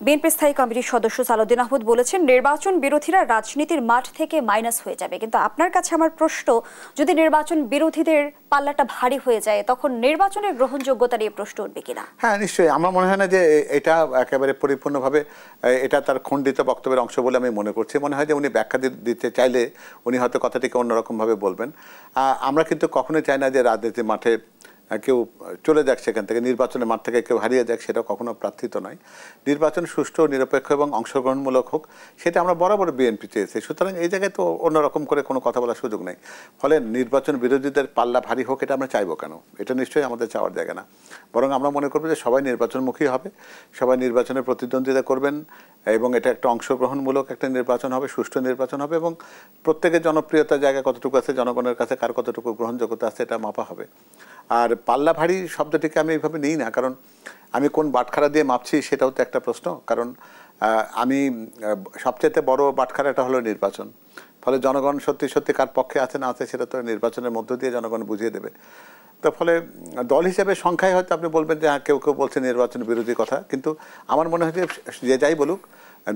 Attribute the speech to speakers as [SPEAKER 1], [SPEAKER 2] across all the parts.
[SPEAKER 1] BNP স্থায়ী কমিটির সদস্য সালাউদ্দিন আহমেদ বলেছেন, নির্বাচন বিরোধীরা রাজনীতির মাঠ থেকে মাইনাস হয়ে যাবে। কিন্তু আপনার কাছে আমার প্রশ্ন, যদি নির্বাচন বিরোধীদের পাল্লাটা ভারী হয়ে যায় তখন নির্বাচনের গ্রহণযোগ্যতা নিয়ে প্রশ্ন উঠবে কিনা?
[SPEAKER 2] হ্যাঁ, নিশ্চয়ই। আমার মনে হয় না যে এটা একেবারে পরিপূর্ণভাবে এটা তার খণ্ডিত বক্তব্যের অংশ বলে আমি মনে করছি। মনে হয় যে উনি ব্যাখ্যা দিতে চাইলে উনি হয়তো কথাটিকে অন্যরকমভাবে বলবেন। আমরা কিন্তু কখনোই চাই না যে রাজনীতির মাঠে কেউ চলে যাক, সেখান থেকে নির্বাচনের মাঠ থেকে কেউ হারিয়ে যাক, সেটা কখনো প্রার্থিত নয়। নির্বাচন সুষ্ঠু, নিরপেক্ষ এবং অংশগ্রহণমূলক হোক, সেটা আমরা বরাবর বিএনপি চেয়েছি। সুতরাং এই জায়গায় তো অন্যরকম করে কোনো কথা বলার সুযোগ নেই। ফলে নির্বাচন বিরোধীদের পাল্লা ভারী হোক, এটা আমরা চাইবো কেন? এটা নিশ্চয়ই আমাদের চাওয়ার জায়গা না। বরং আমরা মনে করবো যে সবাই নির্বাচনমুখী হবে, সবাই নির্বাচনে প্রতিদ্বন্দ্বিতা করবেন এবং এটা একটা অংশগ্রহণমূলক একটা নির্বাচন হবে, সুষ্ঠু নির্বাচন হবে এবং প্রত্যেকের জনপ্রিয়তার জায়গা কতটুকু আছে, জনগণের কাছে কার কতটুকু গ্রহণযোগ্যতা আছে, এটা মাপা হবে। আর পাল্লা ভারী শব্দটিকে আমি এইভাবে নিই না, কারণ আমি কোন বাটখারা দিয়ে মাপছি সেটাও তো একটা প্রশ্ন। কারণ আমি সবচেয়ে বড় বাটখারাটা হলো নির্বাচন। ফলে জনগণ সত্যি সত্যি কার পক্ষে আছে না আছে সেটা তো নির্বাচনের মধ্য দিয়ে জনগণ বুঝিয়ে দেবে। তো ফলে দল হিসেবে সংখ্যায় হয়তো আপনি বলবেন যে হ্যাঁ, কেউ কেউ বলছে নির্বাচন বিরোধী কথা, কিন্তু আমার মনে হয় যে যাই বলুক,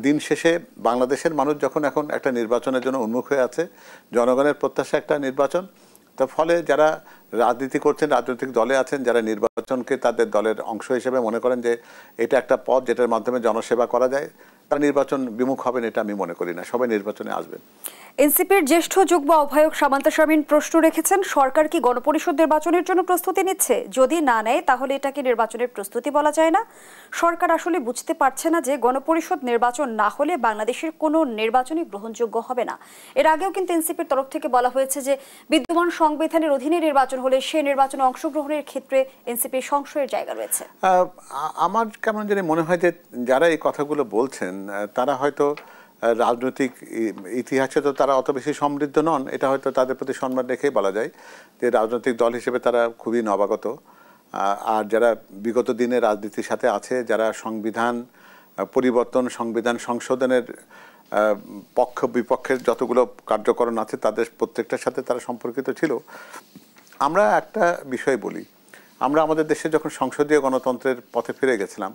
[SPEAKER 2] দিন শেষে বাংলাদেশের মানুষ যখন এখন একটা নির্বাচনের জন্য উন্মুখ হয়ে আছে, জনগণের প্রত্যাশা একটা নির্বাচন, তার ফলে যারা রাজনীতি করছেন, রাজনৈতিক দলে আছেন, যারা নির্বাচনকে তাদের দলের অংশ হিসেবে মনে করেন যে এটা একটা পথ যেটার মাধ্যমে জনসেবা করা যায়, তারা নির্বাচন বিমুখ হবেন এটা আমি মনে করি না। সবাই নির্বাচনে আসবেন।
[SPEAKER 1] এনসিপির জ্যেষ্ঠ যুগ্ম আহ্বায়ক সামান্তা শামীম প্রশ্ন রেখেছেন, সরকার কি গণপরিষদ নির্বাচনের জন্য প্রস্তুতি নিচ্ছে? যদি না নেয় তাহলে এটাকে নির্বাচনের প্রস্তুতি বলা যায় না? সরকার আসলে বুঝতে পারছে না যে গণপরিষদ নির্বাচন না হলে বাংলাদেশের কোনো নির্বাচনই গ্রহণযোগ্য হবে না? এর আগেও কিন্তু এনসিপির তরফ থেকে বলা হয়েছে যে বিদ্যমান সংবিধানের অধীনে নির্বাচন হলে সে নির্বাচনে অংশগ্রহণের ক্ষেত্রে এনসিপির সংশয়ের জায়গা রয়েছে।
[SPEAKER 2] আমার কেমন জানি মনে হয় যে যারা এই কথাগুলো বলছেন তারা হয়তো রাজনৈতিক ইতিহাসে তো তারা অত বেশি সমৃদ্ধ নন। এটা হয়তো তাদের প্রতি সম্মান রেখেই বলা যায় যে রাজনৈতিক দল হিসেবে তারা খুবই নবাগত। আর যারা বিগত দিনে রাজনীতির সাথে আছে, যারা সংবিধান পরিবর্তন, সংবিধান সংশোধনের পক্ষ বিপক্ষের যতগুলো কার্যকরণ আছে তাদের প্রত্যেকটার সাথে তারা সম্পর্কিত ছিল। আমরা একটা বিষয় বলি, আমরা আমাদের দেশে যখন সংসদীয় গণতন্ত্রের পথে ফিরে গেছিলাম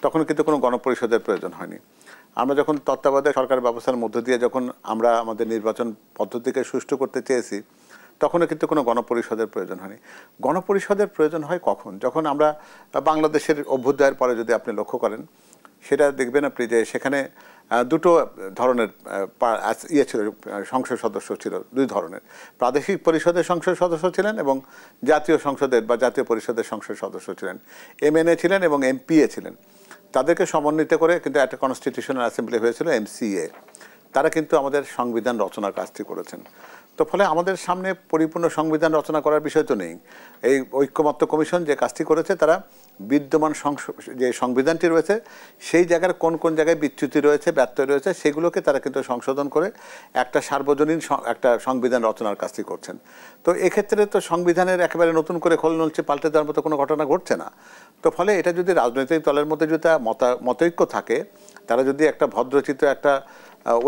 [SPEAKER 2] তখন কিন্তু কোনো গণপরিষদের প্রয়োজন হয়নি। আমরা যখন তত্ত্বাবধায়ক সরকার ব্যবস্থার মধ্য দিয়ে যখন আমরা আমাদের নির্বাচন পদ্ধতিকে সুষ্ঠু করতে চেয়েছি তখনও কিন্তু কোনো গণপরিষদের প্রয়োজন হয়নি। গণপরিষদের প্রয়োজন হয় কখন? যখন আমরা বাংলাদেশের অভ্যুদয়ের পরে যদি আপনি লক্ষ্য করেন, সেটা দেখবেন আপনি যে সেখানে দুটো ধরনের ছিল, সংসদ সদস্য ছিল দুই ধরনের। প্রাদেশিক পরিষদের সংসদ সদস্য ছিলেন এবং জাতীয় সংসদের বা জাতীয় পরিষদের সংসদ সদস্য ছিলেন। এমএনএ ছিলেন এবং এমপিএ ছিলেন। তাদেরকে সমন্বিত করে কিন্তু একটা কনস্টিটিউশনাল অ্যাসেম্বলি হয়েছিল, এমসিএ। তারা কিন্তু আমাদের সংবিধান রচনার কাজটি করেছেন। তো ফলে আমাদের সামনে পরিপূর্ণ সংবিধান রচনা করার বিষয় তো নেই। এই ঐক্যমত্য কমিশন যে কাজটি করেছে, তারা বিদ্যমান যে সংবিধানটি রয়েছে সেই জায়গার কোন কোন জায়গায় বিচ্যুতি রয়েছে, ব্যত্যয় রয়েছে, সেগুলোকে তারা কিন্তু সংশোধন করে একটা সার্বজনীন একটা সংবিধান রচনার কাজটি করছেন। তো এক্ষেত্রে তো সংবিধানের একেবারে নতুন করে খোল নলছে পাল্টে দেওয়ার মতো কোনো ঘটনা ঘটছে না। তো ফলে এটা যদি রাজনৈতিক দলের মধ্যে যদি মতৈক্য থাকে, তারা যদি একটা ভদ্রচিত একটা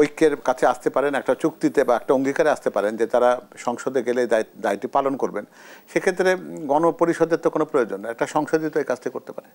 [SPEAKER 2] ঐক্যের কাছে আসতে পারেন, একটা চুক্তিতে বা একটা অঙ্গীকারে আসতে পারেন যে তারা সংসদে গেলে দায়িত্ব পালন করবেন, সেক্ষেত্রে গণপরিষদের তো কোনো প্রয়োজন নেই, একটা সংসদই তো এই কাজটি করতে পারে।